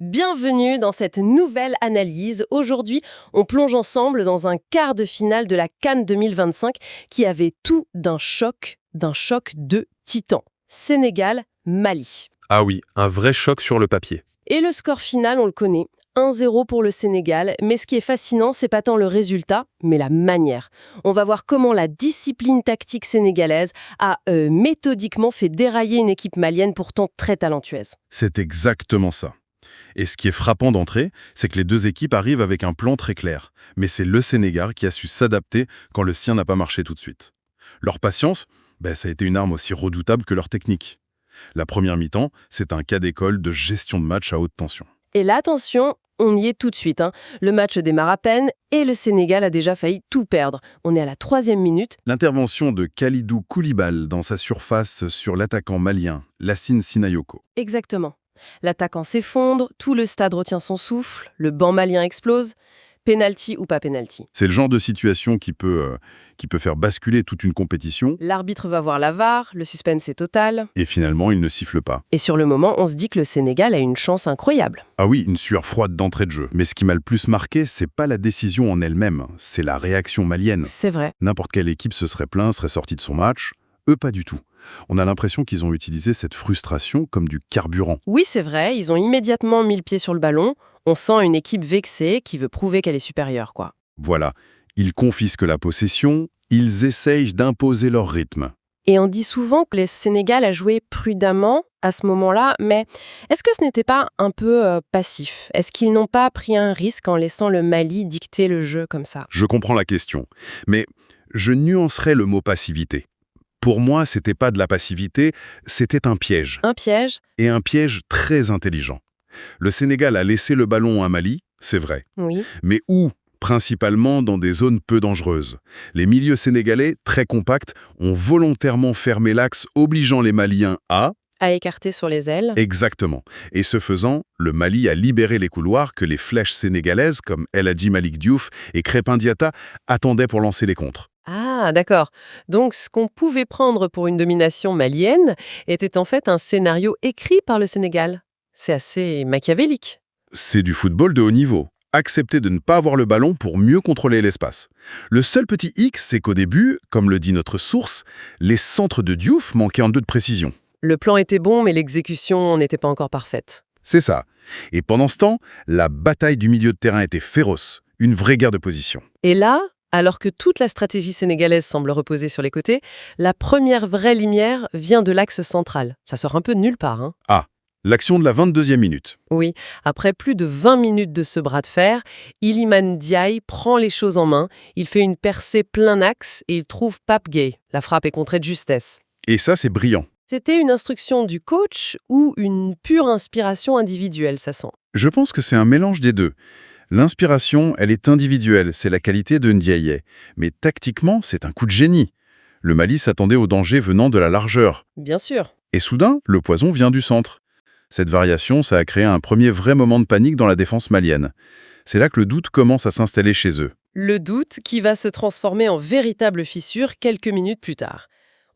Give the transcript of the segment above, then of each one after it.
Bienvenue dans cette nouvelle analyse. Aujourd'hui, on plonge ensemble dans un quart de finale de la CAN 2025 qui avait tout d'un choc de titans. Sénégal-Mali. Ah oui, un vrai choc sur le papier. Et le score final, on le connaît. 1-0 pour le Sénégal, mais ce qui est fascinant, c'est pas tant le résultat, mais la manière. On va voir comment la discipline tactique sénégalaise a méthodiquement fait dérailler une équipe malienne pourtant très talentueuse. C'est exactement ça. Et ce qui est frappant d'entrée, c'est que les deux équipes arrivent avec un plan très clair. Mais c'est le Sénégal qui a su s'adapter quand le sien n'a pas marché tout de suite. Leur patience, ça a été une arme aussi redoutable que leur technique. La première mi-temps, c'est un cas d'école de gestion de match à haute tension. Et là, attention, on y est tout de suite. Le match démarre à peine et le Sénégal a déjà failli tout perdre. On est à la 3e minute. L'intervention de Kalidou Koulibaly dans sa surface sur l'attaquant malien, Lassine Sinayoko. Exactement. L'attaquant s'effondre, tout le stade retient son souffle, le banc malien explose. Pénalty ou pas pénalty. C'est le genre de situation qui peut faire basculer toute une compétition. L'arbitre va voir la VAR, le suspense est total. Et finalement, il ne siffle pas. Et sur le moment, on se dit que le Sénégal a une chance incroyable. Ah oui, une sueur froide d'entrée de jeu. Mais ce qui m'a le plus marqué, c'est pas la décision en elle-même, c'est la réaction malienne. C'est vrai. N'importe quelle équipe se serait plaint, serait sortie de son match. Eux, pas du tout. On a l'impression qu'ils ont utilisé cette frustration comme du carburant. Oui, c'est vrai, ils ont immédiatement mis le pied sur le ballon. On sent une équipe vexée qui veut prouver qu'elle est supérieure, quoi. Voilà, ils confisquent la possession, ils essayent d'imposer leur rythme. Et on dit souvent que le Sénégal a joué prudemment à ce moment-là, mais est-ce que ce n'était pas un peu passif? Est-ce qu'ils n'ont pas pris un risque en laissant le Mali dicter le jeu comme ça? Je comprends la question, mais je nuancerais le mot passivité. Pour moi, c'était pas de la passivité, c'était un piège. Un piège? Et un piège très intelligent. Le Sénégal a laissé le ballon à Mali, c'est vrai. Oui. Mais où? Principalement dans des zones peu dangereuses. Les milieux sénégalais, très compacts, ont volontairement fermé l'axe, obligeant les Maliens à écarter sur les ailes. Exactement. Et ce faisant, le Mali a libéré les couloirs que les flèches sénégalaises, comme El Hadji Malick Diouf et Krépin Diatta, attendaient pour lancer les contres. Ah, d'accord. Donc, ce qu'on pouvait prendre pour une domination malienne était en fait un scénario écrit par le Sénégal. C'est assez machiavélique. C'est du football de haut niveau. Accepter de ne pas avoir le ballon pour mieux contrôler l'espace. Le seul petit hic, c'est qu'au début, comme le dit notre source, les centres de Diouf manquaient un peu de précision. Le plan était bon, mais l'exécution n'était pas encore parfaite. C'est ça. Et pendant ce temps, la bataille du milieu de terrain était féroce. Une vraie guerre de position. Et là, alors que toute la stratégie sénégalaise semble reposer sur les côtés, la première vraie lumière vient de l'axe central. Ça sort un peu de nulle part, Ah, l'action de la 22e minute. Oui, après plus de 20 minutes de ce bras de fer, Iliman Ndiaye prend les choses en main, il fait une percée plein axe et il trouve Pape Gueye. La frappe est contrée de justesse. Et ça, c'est brillant. C'était une instruction du coach ou une pure inspiration individuelle, ça sent? Je pense que c'est un mélange des deux. L'inspiration, elle est individuelle, c'est la qualité de Ndiaye. Mais tactiquement, c'est un coup de génie. Le Mali s'attendait au danger venant de la largeur. Bien sûr. Et soudain, le poison vient du centre. Cette variation, ça a créé un premier vrai moment de panique dans la défense malienne. C'est là que le doute commence à s'installer chez eux. Le doute qui va se transformer en véritable fissure quelques minutes plus tard.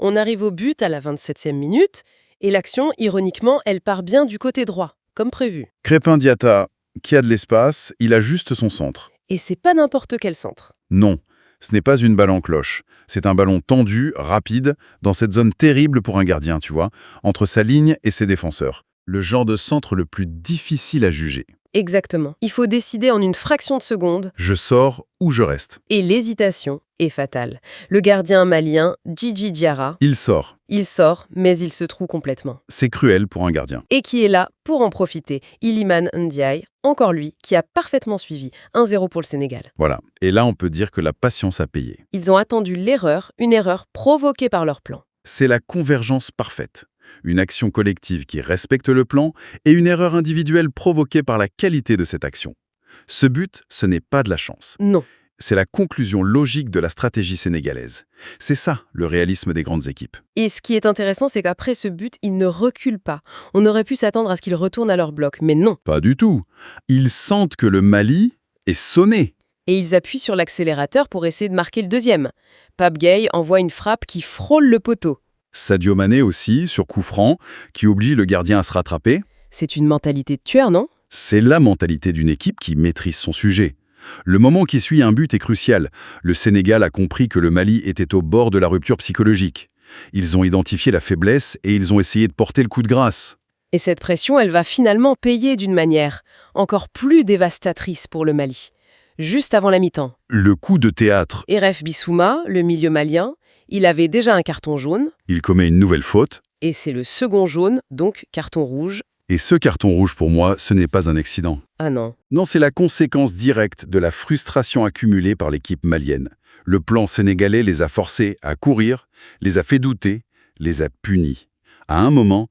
On arrive au but à la 27e minute, et l'action, ironiquement, elle part bien du côté droit, comme prévu. Krépin Diatta, qui a de l'espace, il ajuste son centre. Et c'est pas n'importe quel centre. Non, ce n'est pas une balle en cloche. C'est un ballon tendu, rapide, dans cette zone terrible pour un gardien, tu vois, entre sa ligne et ses défenseurs. Le genre de centre le plus difficile à juger. Exactement. Il faut décider en une fraction de seconde. Je sors ou je reste. Et l'hésitation est fatale. Le gardien malien, Djidji Diarra, Il sort. il sort, mais il se trouve complètement. C'est cruel pour un gardien. Et qui est là pour en profiter? Iliman Ndiaye, encore lui, qui a parfaitement suivi. 1-0 pour le Sénégal. Voilà. Et là, on peut dire que la patience a payé. Ils ont attendu l'erreur, une erreur provoquée par leur plan. C'est la convergence parfaite. Une action collective qui respecte le plan et une erreur individuelle provoquée par la qualité de cette action. Ce but, ce n'est pas de la chance. Non. C'est la conclusion logique de la stratégie sénégalaise. C'est ça, le réalisme des grandes équipes. Et ce qui est intéressant, c'est qu'après ce but, ils ne reculent pas. On aurait pu s'attendre à ce qu'ils retournent à leur bloc, mais non. Pas du tout. Ils sentent que le Mali est sonné. Et ils appuient sur l'accélérateur pour essayer de marquer le deuxième. Pape Gueye envoie une frappe qui frôle le poteau. Sadio Mané aussi, sur coup franc, qui oblige le gardien à se rattraper. C'est une mentalité de tueur, non? C'est la mentalité d'une équipe qui maîtrise son sujet. Le moment qui suit un but est crucial. Le Sénégal a compris que le Mali était au bord de la rupture psychologique. Ils ont identifié la faiblesse et ils ont essayé de porter le coup de grâce. Et cette pression, elle va finalement payer d'une manière encore plus dévastatrice pour le Mali. Juste avant la mi-temps, Le coup de théâtre, Eref Bissouma, le milieu malien, il avait déjà un carton jaune, il commet une nouvelle faute. et c'est le second jaune, donc carton rouge. Et ce carton rouge, pour moi, ce n'est pas un accident. Ah non. Non, c'est la conséquence directe de la frustration accumulée par l'équipe malienne. Le plan sénégalais les a forcés à courir, les a fait douter, les a punis. À un moment,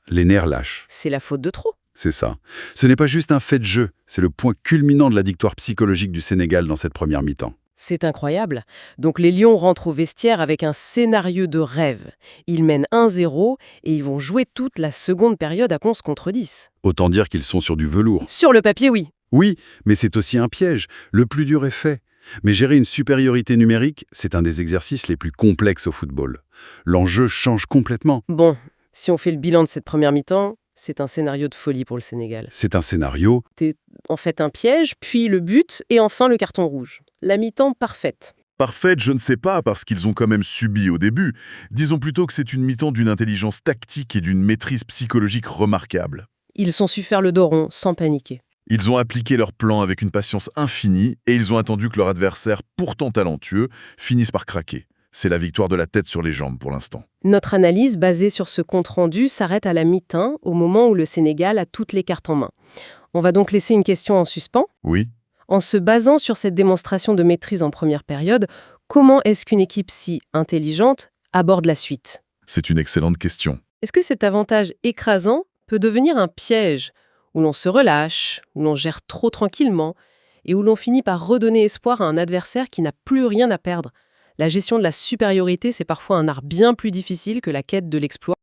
les nerfs lâchent. C'est la faute de trop. C'est ça. Ce n'est pas juste un fait de jeu, c'est le point culminant de la victoire psychologique du Sénégal dans cette première mi-temps. C'est incroyable. Donc les Lions rentrent au vestiaire avec un scénario de rêve. Ils mènent 1-0 et ils vont jouer toute la seconde période à 11 contre 10. Autant dire qu'ils sont sur du velours. Sur le papier, oui. Oui, mais c'est aussi un piège. Le plus dur est fait. Mais gérer une supériorité numérique, c'est un des exercices les plus complexes au football. L'enjeu change complètement. Bon, si on fait le bilan de cette première mi-temps, c'est un scénario de folie pour le Sénégal. C'est un scénario. En fait, un piège, puis le but, et enfin le carton rouge. La mi-temps parfaite. Parfaite, je ne sais pas, parce qu'ils ont quand même subi au début. Disons plutôt que c'est une mi-temps d'une intelligence tactique et d'une maîtrise psychologique remarquable. Ils ont su faire le dos rond sans paniquer. Ils ont appliqué leur plan avec une patience infinie et ils ont attendu que leur adversaire, pourtant talentueux, finisse par craquer. C'est la victoire de la tête sur les jambes pour l'instant. Notre analyse basée sur ce compte-rendu s'arrête à la mi-temps, au moment où le Sénégal a toutes les cartes en main. On va donc laisser une question en suspens. Oui. En se basant sur cette démonstration de maîtrise en première période, comment est-ce qu'une équipe si intelligente aborde la suite? C'est une excellente question. Est-ce que cet avantage écrasant peut devenir un piège, où l'on se relâche, où l'on gère trop tranquillement, et où l'on finit par redonner espoir à un adversaire qui n'a plus rien à perdre? La gestion de la supériorité, c'est parfois un art bien plus difficile que la quête de l'exploit.